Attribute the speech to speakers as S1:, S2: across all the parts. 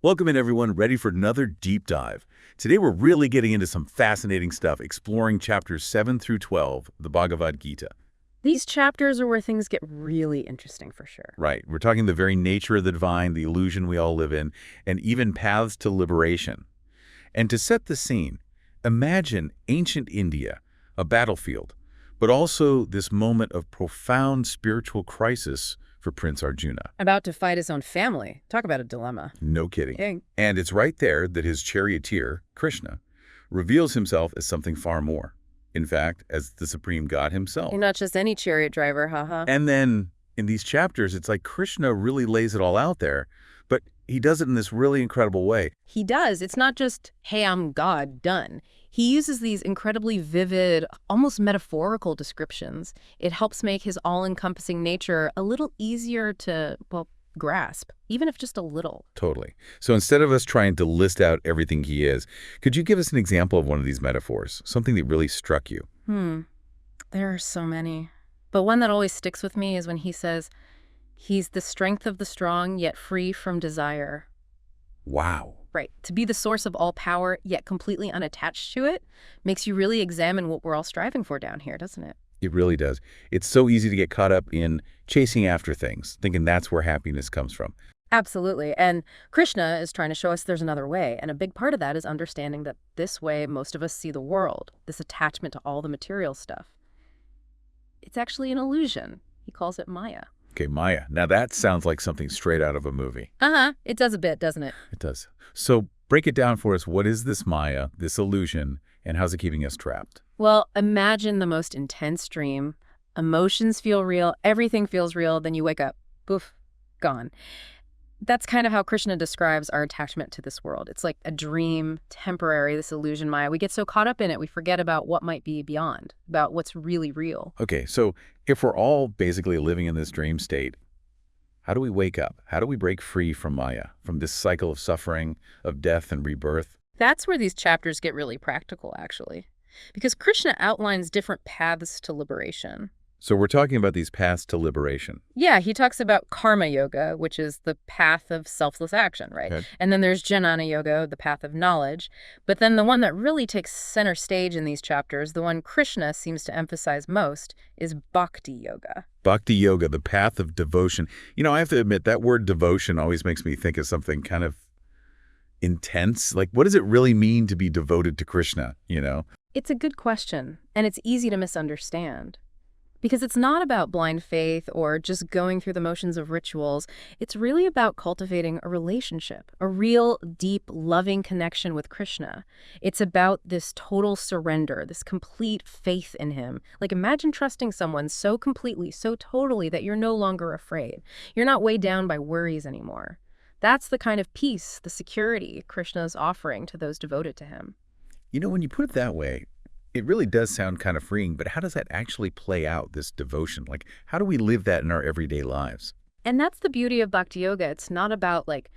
S1: Welcome in, everyone, ready for another deep dive. Today we're really getting into some fascinating stuff, exploring chapters 7 through 12 of the Bhagavad-Gita.
S2: These chapters are where things get really interesting for sure.
S1: Right, we're talking the very nature of the divine, the illusion we all live in, and even paths to liberation. And to set the scene, imagine ancient India, a battlefield, but also this moment of profound spiritual crisis for Prince Arjuna.
S2: About to fight his own family. Talk about a dilemma.
S1: No kidding.
S2: Yeah.
S1: And it's right there that his charioteer, Krishna, reveals himself as something far more. In fact, as the supreme god himself.
S2: You're not just any chariot driver, haha.
S1: And then in these chapters, it's like Krishna really lays it all out there, but he does it in this really incredible way.
S2: He does. It's not just, hey, I'm God, done. He uses these incredibly vivid, almost metaphorical descriptions. It helps make his all-encompassing nature a little easier to, well, grasp, even if just a little.
S1: Totally. So instead of us trying to list out everything he is, could you give us an example of one of these metaphors, something that really struck you?
S2: There are so many. But one that always sticks with me is when he says, he's the strength of the strong, yet free from desire.
S1: Wow.
S2: Right. To be the source of all power, yet completely unattached to it, makes you really examine what we're all striving for down here, doesn't it?
S1: It really does. It's so easy to get caught up in chasing after things, thinking that's where happiness comes from.
S2: Absolutely. And Krishna is trying to show us there's another way. And a big part of that is understanding that this way most of us see the world, this attachment to all the material stuff. It's actually an illusion. He calls it Maya.
S1: Okay, Maya. Now that sounds like something straight out of a movie.
S2: It does a bit, doesn't it?
S1: It does. So break it down for us. What is this Maya, this illusion, and how's it keeping us trapped?
S2: Well, imagine the most intense dream. Emotions feel real, everything feels real, then you wake up, poof, gone. That's kind of how Krishna describes our attachment to this world. It's like a dream, temporary, this illusion, Maya. We get so caught up in it, we forget about what might be beyond, about what's really real.
S1: Okay, so if we're all basically living in this dream state, how do we wake up? How do we break free from Maya, from this cycle of suffering, of death and rebirth?
S2: That's where these chapters get really practical, actually, because Krishna outlines different paths to liberation.
S1: So we're talking about these paths to liberation.
S2: Yeah, he talks about karma yoga, which is the path of selfless action, right?
S1: Okay.
S2: And then there's jnana yoga, the path of knowledge. But then the one that really takes center stage in these chapters, the one Krishna seems to emphasize most, is bhakti yoga.
S1: Bhakti yoga, the path of devotion. You know, I have to admit, that word devotion always makes me think of something kind of intense. Like, what does it really mean to be devoted to Krishna, you know?
S2: It's a good question, and it's easy to misunderstand. Because it's not about blind faith or just going through the motions of rituals. It's really about cultivating a relationship, a real, deep, loving connection with Krishna. It's about this total surrender, this complete faith in him. Like, imagine trusting someone so completely, so totally that you're no longer afraid. You're not weighed down by worries anymore. That's the kind of peace, the security Krishna's offering to those devoted to him.
S1: You know, when you put it that way, it really does sound kind of freeing, but how does that actually play out, this devotion? Like, how do we live that in our everyday lives?
S2: And that's the beauty of bhakti yoga. It's not about, like,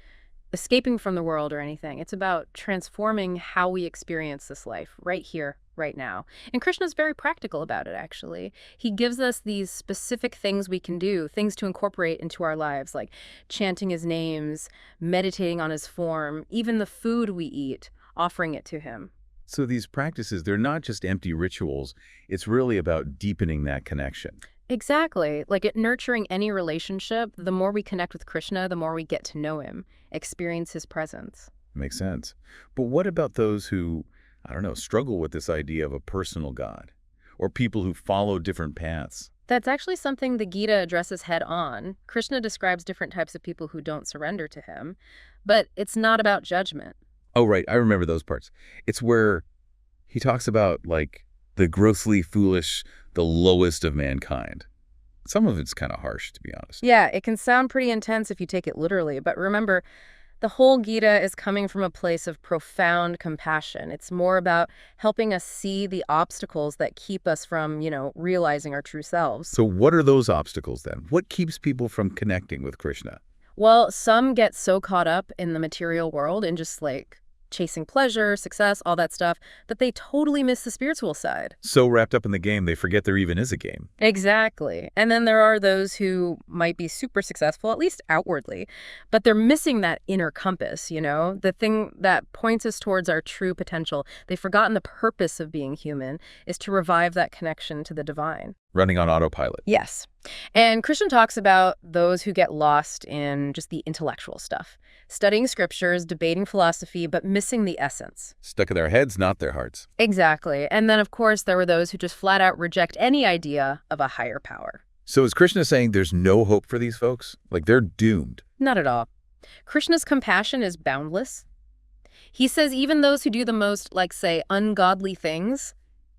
S2: escaping from the world or anything. It's about transforming how we experience this life right here, right now. And Krishna's very practical about it, actually. He gives us these specific things we can do, things to incorporate into our lives, like chanting his names, meditating on his form, even the food we eat, offering it to him.
S1: So these practices, they're not just empty rituals. It's really about deepening that connection.
S2: Exactly. Like, at nurturing any relationship, the more we connect with Krishna, the more we get to know him, experience his presence.
S1: Makes sense. But what about those who, I don't know, struggle with this idea of a personal God, or people who follow different paths?
S2: That's actually something the Gita addresses head on. Krishna describes different types of people who don't surrender to him, but it's not about judgment.
S1: Oh, right. I remember those parts. It's where he talks about, like, the grossly foolish, the lowest of mankind. Some of it's kind of harsh, to be honest.
S2: Yeah, it can sound pretty intense if you take it literally, but remember, the whole Gita is coming from a place of profound compassion. It's more about helping us see the obstacles that keep us from, realizing our true selves.
S1: So what are those obstacles then? What keeps people from connecting with Krishna?
S2: Well, some get so caught up in the material world and just, like, chasing pleasure, success, all that stuff, that they totally miss the spiritual side.
S1: So wrapped up in the game, they forget there even is a game.
S2: Exactly. And then there are those who might be super successful, at least outwardly, but they're missing that inner compass, the thing that points us towards our true potential. They've forgotten the purpose of being human is to revive that connection to the divine.
S1: Running on autopilot.
S2: Yes. And Krishna talks about those who get lost in just the intellectual stuff, studying scriptures, debating philosophy, but missing the essence.
S1: Stuck in their heads, not their hearts.
S2: Exactly. And then, of course, there were those who just flat out reject any idea of a higher power.
S1: So is Krishna saying there's no hope for these folks? Like they're doomed?
S2: Not at all. Krishna's compassion is boundless. He says even those who do the most, say, ungodly things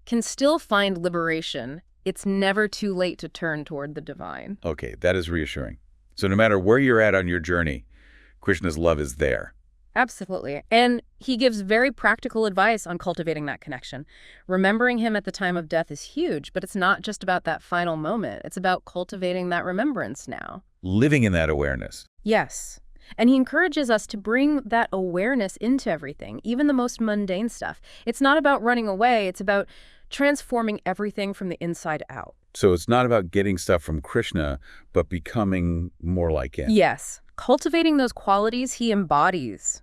S2: can still find liberation. It's never too late to turn toward the divine.
S1: Okay, that is reassuring. So no matter where you're at on your journey, Krishna's love is there.
S2: Absolutely. And he gives very practical advice on cultivating that connection. Remembering him at the time of death is huge, but it's not just about that final moment. It's about cultivating that remembrance now.
S1: Living in that awareness.
S2: Yes. And he encourages us to bring that awareness into everything, even the most mundane stuff. It's not about running away. It's about transforming everything from the inside out.
S1: So it's not about getting stuff from Krishna, but becoming more like him.
S2: Yes. Cultivating those qualities he embodies.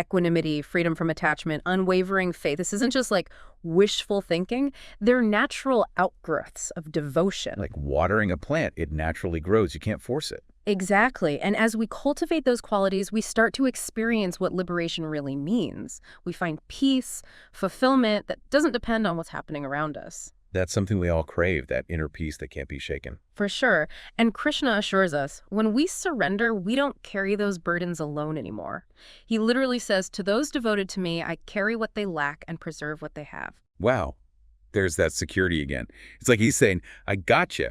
S2: Equanimity, freedom from attachment, unwavering faith. This isn't just like wishful thinking. They're natural outgrowths of devotion.
S1: Like watering a plant, it naturally grows. You can't force it.
S2: Exactly. And as we cultivate those qualities, we start to experience what liberation really means. We find peace, fulfillment that doesn't depend on what's happening around us.
S1: That's something we all crave, that inner peace that can't be shaken.
S2: For sure. And Krishna assures us, when we surrender, we don't carry those burdens alone anymore. He literally says, to those devoted to me, I carry what they lack and preserve what they have.
S1: Wow. There's that security again. It's like he's saying, I got you.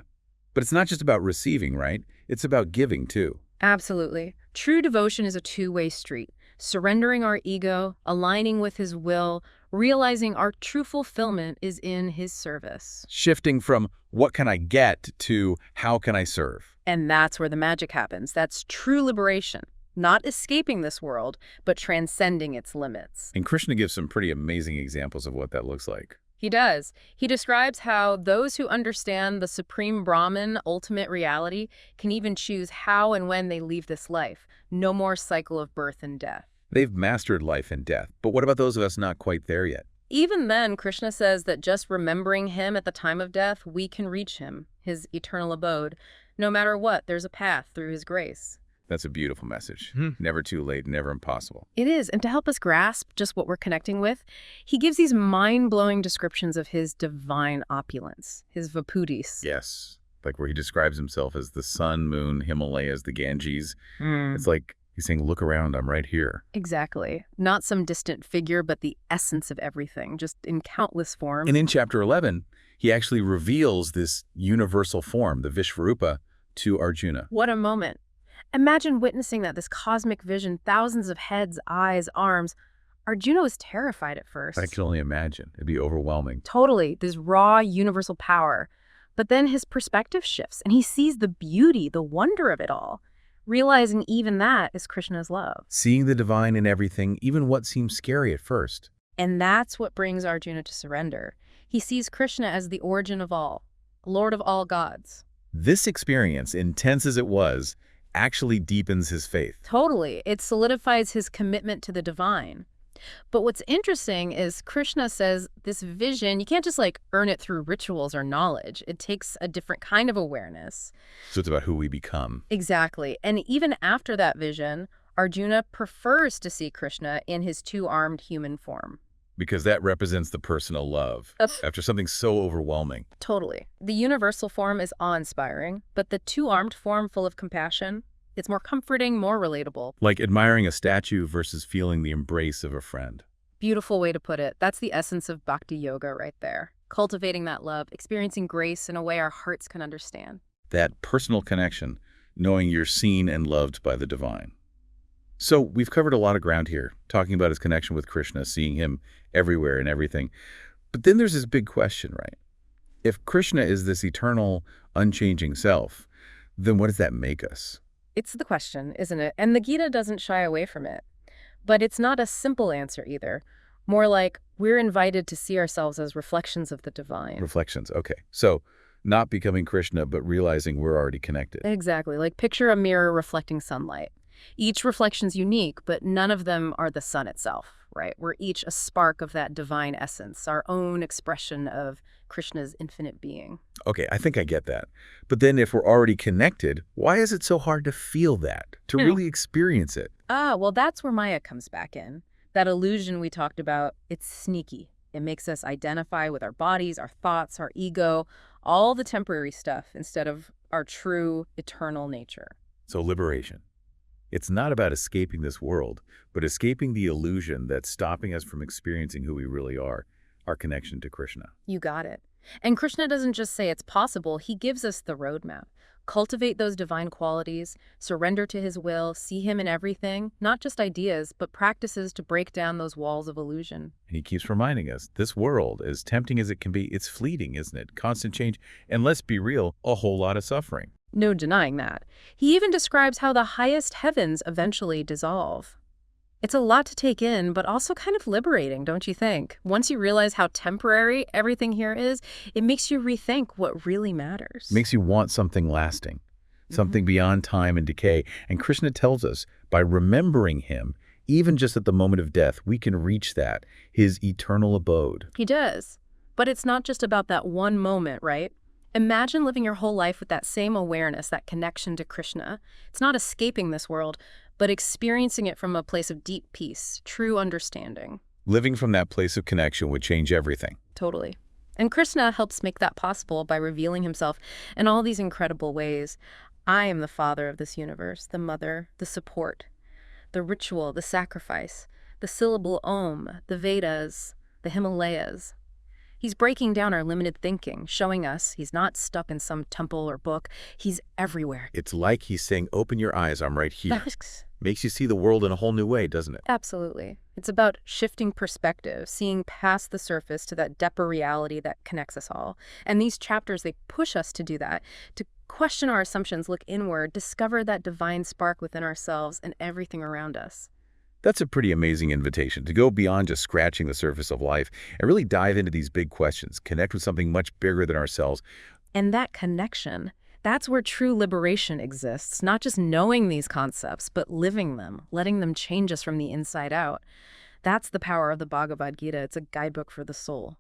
S1: But it's not just about receiving, right? It's about giving, too.
S2: Absolutely. True devotion is a two-way street. Surrendering our ego, aligning with his will, realizing our true fulfillment is in his service.
S1: Shifting from what can I get to how can I serve?
S2: And that's where the magic happens. That's true liberation. Not escaping this world, but transcending its limits.
S1: And Krishna gives some pretty amazing examples of what that looks like.
S2: He does. He describes how those who understand the supreme Brahman, ultimate reality, can even choose how and when they leave this life. No more cycle of birth and death.
S1: They've mastered life and death. But what about those of us not quite there yet?
S2: Even then, Krishna says that just remembering him at the time of death, we can reach him, his eternal abode. No matter what, there's a path through his grace.
S1: That's a beautiful message. Never too late, never impossible.
S2: It is. And to help us grasp just what we're connecting with, he gives these mind-blowing descriptions of his divine opulence, his vaputis.
S1: Yes. Like where he describes himself as the sun, moon, Himalayas, the Ganges. It's like he's saying, look around, I'm right here.
S2: Exactly. Not some distant figure, but the essence of everything, just in countless forms.
S1: And in chapter 11, he actually reveals this universal form, the Vishvarupa, to Arjuna.
S2: What a moment. Imagine witnessing that, this cosmic vision, thousands of heads, eyes, arms. Arjuna was terrified at first.
S1: I can only imagine. It'd be overwhelming.
S2: Totally, this raw, universal power. But then his perspective shifts, and he sees the beauty, the wonder of it all, realizing even that is Krishna's love.
S1: Seeing the divine in everything, even what seems scary at first.
S2: And that's what brings Arjuna to surrender. He sees Krishna as the origin of all, Lord of all gods.
S1: This experience, intense as it was, actually deepens his faith.
S2: Totally. It solidifies his commitment to the divine. But what's interesting is Krishna says this vision, you can't just earn it through rituals or knowledge. It takes a different kind of awareness.
S1: So it's about who we become.
S2: Exactly. And even after that vision, Arjuna prefers to see Krishna in his two-armed human form.
S1: Because that represents the personal love after something so overwhelming.
S2: Totally. The universal form is awe-inspiring, but the two-armed form full of compassion, it's more comforting, more relatable.
S1: Like admiring a statue versus feeling the embrace of a friend.
S2: Beautiful way to put it. That's the essence of bhakti yoga right there. Cultivating that love, experiencing grace in a way our hearts can understand.
S1: That personal connection, knowing you're seen and loved by the divine. So we've covered a lot of ground here, talking about his connection with Krishna, seeing him everywhere and everything. But then there's this big question, right? If Krishna is this eternal, unchanging self, then what does that make us?
S2: It's the question, isn't it? And the Gita doesn't shy away from it. But it's not a simple answer either. More like we're invited to see ourselves as reflections of the divine.
S1: Reflections, okay. So, not becoming Krishna, but realizing we're already connected.
S2: Exactly. Like picture a mirror reflecting sunlight. Each reflection's unique, but none of them are the sun itself, right? We're each a spark of that divine essence, our own expression of Krishna's infinite being.
S1: Okay, I think I get that. But then if we're already connected, why is it so hard to feel that, to really experience it?
S2: Well, that's where Maya comes back in. That illusion we talked about, it's sneaky. It makes us identify with our bodies, our thoughts, our ego, all the temporary stuff instead of our true, eternal nature.
S1: So liberation. It's not about escaping this world, but escaping the illusion that's stopping us from experiencing who we really are, our connection to Krishna.
S2: You got it. And Krishna doesn't just say it's possible, he gives us the roadmap. Cultivate those divine qualities, surrender to his will, see him in everything, not just ideas, but practices to break down those walls of illusion.
S1: And he keeps reminding us, this world, as tempting as it can be, it's fleeting, isn't it? Constant change, and let's be real, a whole lot of suffering.
S2: No denying that. He even describes how the highest heavens eventually dissolve. It's a lot to take in, but also kind of liberating, don't you think? Once you realize how temporary everything here is, it makes you rethink what really matters.
S1: Makes you want something lasting, something beyond time and decay. And Krishna tells us, by remembering him, even just at the moment of death, we can reach that, his eternal abode.
S2: He does. But it's not just about that one moment, right? Imagine living your whole life with that same awareness, that connection to Krishna. It's not escaping this world, but experiencing it from a place of deep peace, true understanding.
S1: Living from that place of connection would change everything.
S2: Totally. And Krishna helps make that possible by revealing himself in all these incredible ways. I am the father of this universe, the mother, the support, the ritual, the sacrifice, the syllable Om, the Vedas, the Himalayas. He's breaking down our limited thinking, showing us he's not stuck in some temple or book. He's everywhere.
S1: It's like he's saying, open your eyes, I'm right here. Makes you see the world in a whole new way, doesn't it?
S2: Absolutely. It's about shifting perspective, seeing past the surface to that deeper reality that connects us all. And these chapters, they push us to do that, to question our assumptions, look inward, discover that divine spark within ourselves and everything around us.
S1: That's a pretty amazing invitation, to go beyond just scratching the surface of life and really dive into these big questions, connect with something much bigger than ourselves.
S2: And that connection, that's where true liberation exists, not just knowing these concepts, but living them, letting them change us from the inside out. That's the power of the Bhagavad-Gita. It's a guidebook for the soul.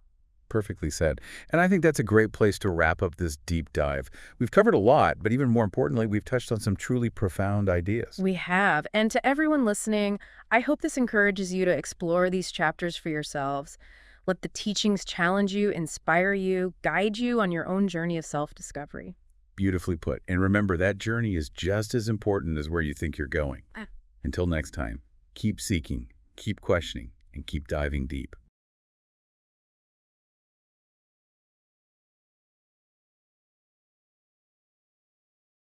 S1: Perfectly said. And I think that's a great place to wrap up this deep dive. We've covered a lot, but even more importantly, we've touched on some truly profound ideas.
S2: We have. And to everyone listening, I hope this encourages you to explore these chapters for yourselves. Let the teachings challenge you, inspire you, guide you on your own journey of self-discovery.
S1: Beautifully put. And remember, that journey is just as important as where you think you're going. Until next time, keep seeking, keep questioning, and keep diving deep.